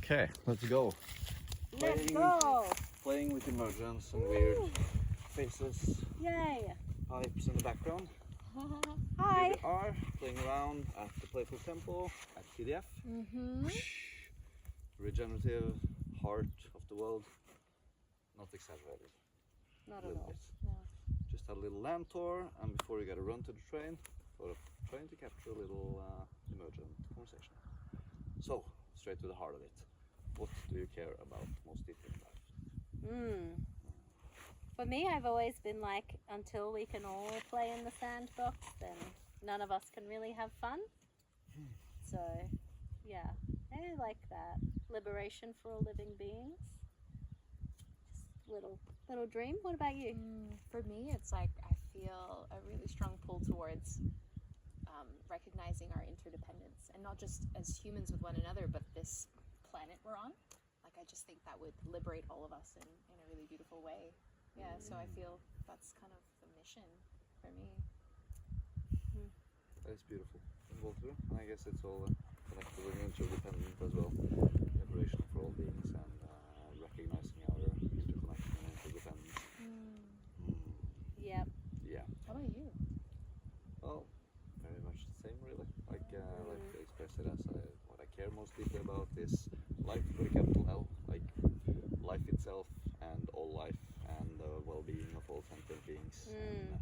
Okay, let's go. Let's go! Playing with emergence and weird faces. Yay! Pipes in the background. Hi! Here we are, playing around at the Playful Temple at TDF. Regenerative, heart of the world. Not exaggerated. Not A at little all. bit. No. Just had a little land tour, and before we gotta run to the train, thought of trying to capture a little emergent conversation. So, straight to the heart of it. What do you care about most deeply in life? For me, I've always been like, until we can all play in the sandbox, then none of us can really have fun. So, yeah, I like that. Liberation for all living beings. Just little dream. What about you? For me, it's like I feel a really strong pull towards recognizing our interdependence, and not just as humans with one another, but this planet we're on. Like, I just think that would liberate all of us in a really beautiful way. Yeah, so I feel that's kind of the mission for me. That is beautiful. Walter, and I guess it's all connected and interdependent as well. Liberation for all beings and recognizing our interconnection and interdependence. Yep. Yeah. How about you? Well, very much the same, really. Like to express it as what I care most deeply about is life with a capital L, like life itself and all life and the well-being of all sentient beings. And,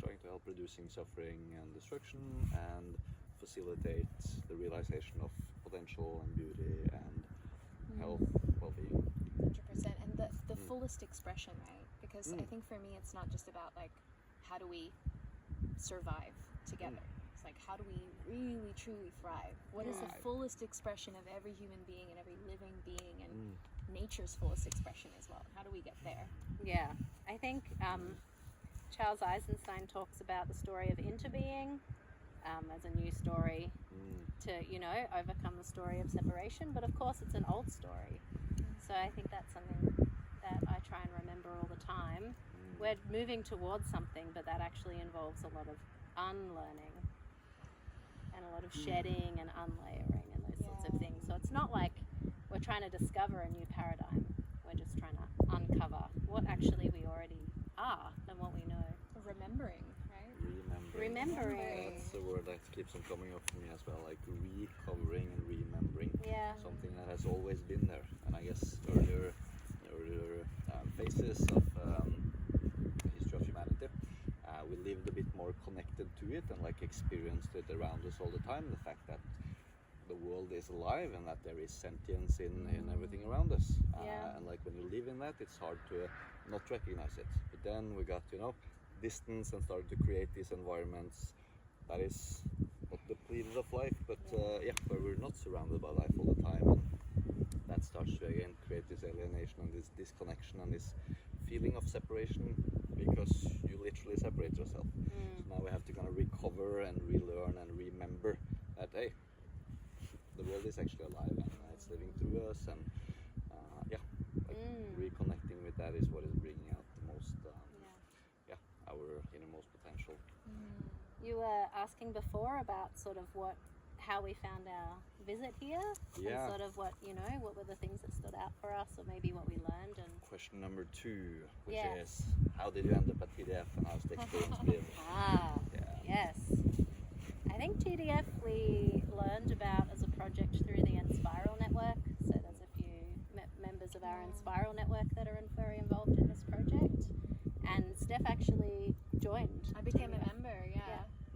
trying to help reducing suffering and destruction and facilitate the realization of potential and beauty and health, well-being. 100%. And the fullest expression, right? Because I think for me, it's not just about like, how do we survive together? It's like, how do we really truly thrive? What is the fullest expression of every human being and every living being, and nature's fullest expression as well? How do we get there? Yeah. I think Charles Eisenstein talks about the story of interbeing as a new story to, overcome the story of separation. But of course, it's an old story. So I think that's something that I try and remember all the time. We're moving towards something, but that actually involves a lot of unlearning and a lot of shedding and unlayering and those sorts of things. So it's not like we're trying to discover a new paradigm. We're just trying to uncover what actually we already are and what we know. Remembering, right? Remembering. That's the word that keeps on coming up for me as well, like recovering and remembering. Yeah. Something that has always been there. And I guess earlier phases of the history of humanity, we lived a bit more connected to it and like experienced it around us all the time. The fact that the world is alive and that there is sentience in everything around us. And like when you live in that, it's hard to not recognize it. But then we got, distance and started to create these environments that is not depleted of life, but where we're not surrounded by life all the time. And that starts to again create this alienation and this disconnection and this feeling of separation because you literally separate yourself. So now we have to kind of recover and relearn and remember that, hey, the world is actually alive and it's living through us, and reconnecting with that is what is bringing out the most, our innermost potential. You were asking before about sort of how we found our visit here, and sort of what were the things that stood out for us, or maybe what we learned. And question number 2, which is, how did you end up at TDF and how's the experience been? Yes. I think TDF we learned about as a project through the Enspiral network. So there's a few members of our Enspiral network that are very involved in this project. And Steph actually joined. I became a member,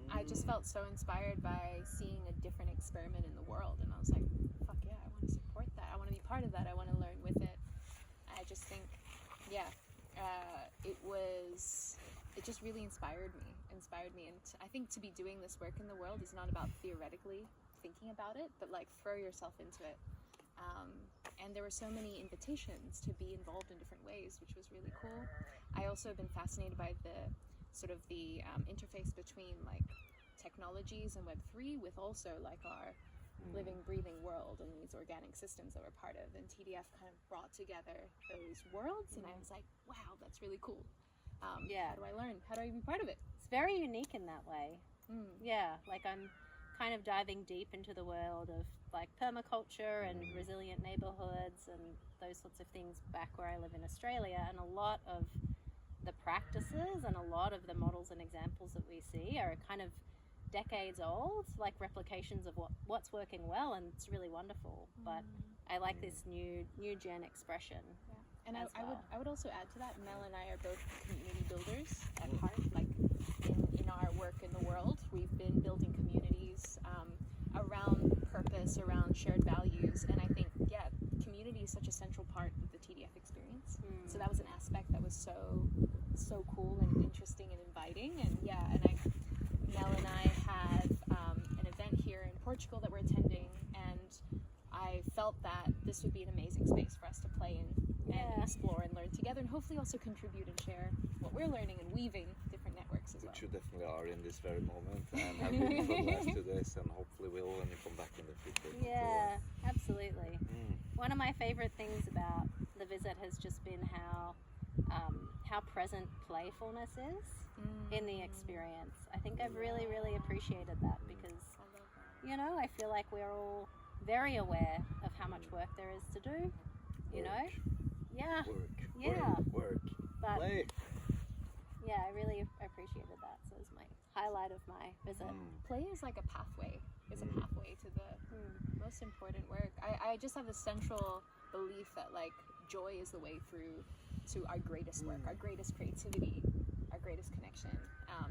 I just felt so inspired by seeing a different experiment in the world. And I was like, fuck yeah, I want to support that. I want to be part of that. I want to learn with it. I just think, it just really inspired me. And I think to be doing this work in the world is not about theoretically thinking about it, but like throw yourself into it. And there were so many invitations to be involved in different ways, which was really cool. I also have been fascinated by the sort of the interface between like technologies and Web3 with also like our living, breathing world and these organic systems that we're part of. And TDF kind of brought together those worlds, and I was like, wow, that's really cool. How do I learn? How do I be part of it? It's very unique in that way. Like I'm kind of diving deep into the world of like permaculture and resilient neighborhoods and those sorts of things back where I live in Australia, and a lot of the practices and a lot of the models and examples that we see are kind of decades old, like replications of what's working well, and it's really wonderful. But I like this new gen expression. Yeah. And as well. I would also add to that, Mel and I are both community builders at heart. Like in our work in the world, we've been building communities around purpose, around shared values, and I think community is such a central part of the TDF experience. So that was an aspect that was so cool and interesting and inviting. And Mel and I have an event here in Portugal that we're attending, and I felt that this would be an amazing space for us to play in and explore and learn together, and hopefully also contribute and share what we're learning and weaving different networks as well. Which you definitely are in this very moment, and have been for the last 2 days, and hopefully will when you come back in the future. Yeah, absolutely. One of my favorite things about the visit has just been how present playfulness is in the experience. I think I've really, really appreciated that, because you know, I feel like we're all very aware of how much work there is to do. You know, work, but play. Yeah, I really appreciated that. So it's my highlight of my visit. Play is like a pathway. It's a pathway to the most important work. I just have a central belief that like joy is the way through to our greatest work, our greatest creativity, our greatest connection.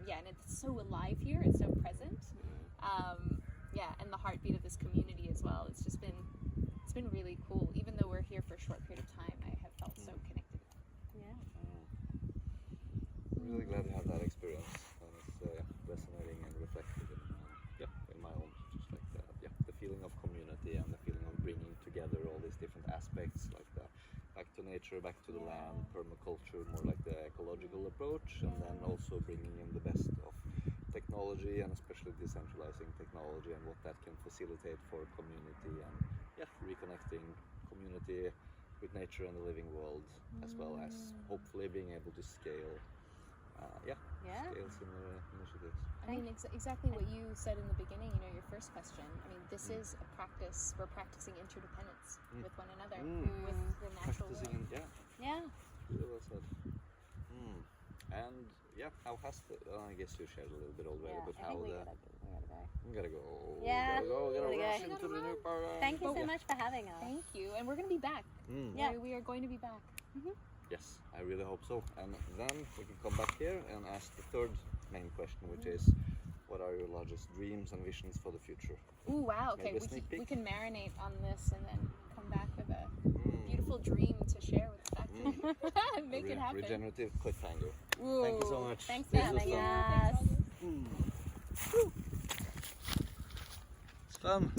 And it's so alive here. It's so present. And the heartbeat of this community as well. It's been really cool. Even though we're here for a short period of time, I have felt so connected. Yeah. I'm really glad to have that experience, and it's resonating and reflective in my own, just like the feeling of community and the feeling of bringing together all these different aspects, like the back to nature, back to the land, permaculture, more like the ecological approach, and then also bringing in the best of technology, and especially decentralizing technology and what that can facilitate for community, and reconnecting community with nature and the living world, as well as hopefully being able to scale scale similar initiatives. I mean, exactly what you said in the beginning, you know, your first question. I mean, this is a practice. We're practicing interdependence with one another, with the natural world. Really well said. And how has I guess you shared a little bit already, but how we gotta go. We gotta rush go. into the new part. Thank you so much for having us. Thank you, and we're going to be back. We are going to be back. Yes, I really hope so. And then we can come back here and ask the third main question, which is, what are your largest dreams and visions for the future? Ooh, wow. Okay, we can marinate on this and then come back with a beautiful dream to share with the faculty. Make it happen. Regenerative cliffhanger. Ooh. Thank you so much. Thanks for having us. It's fun.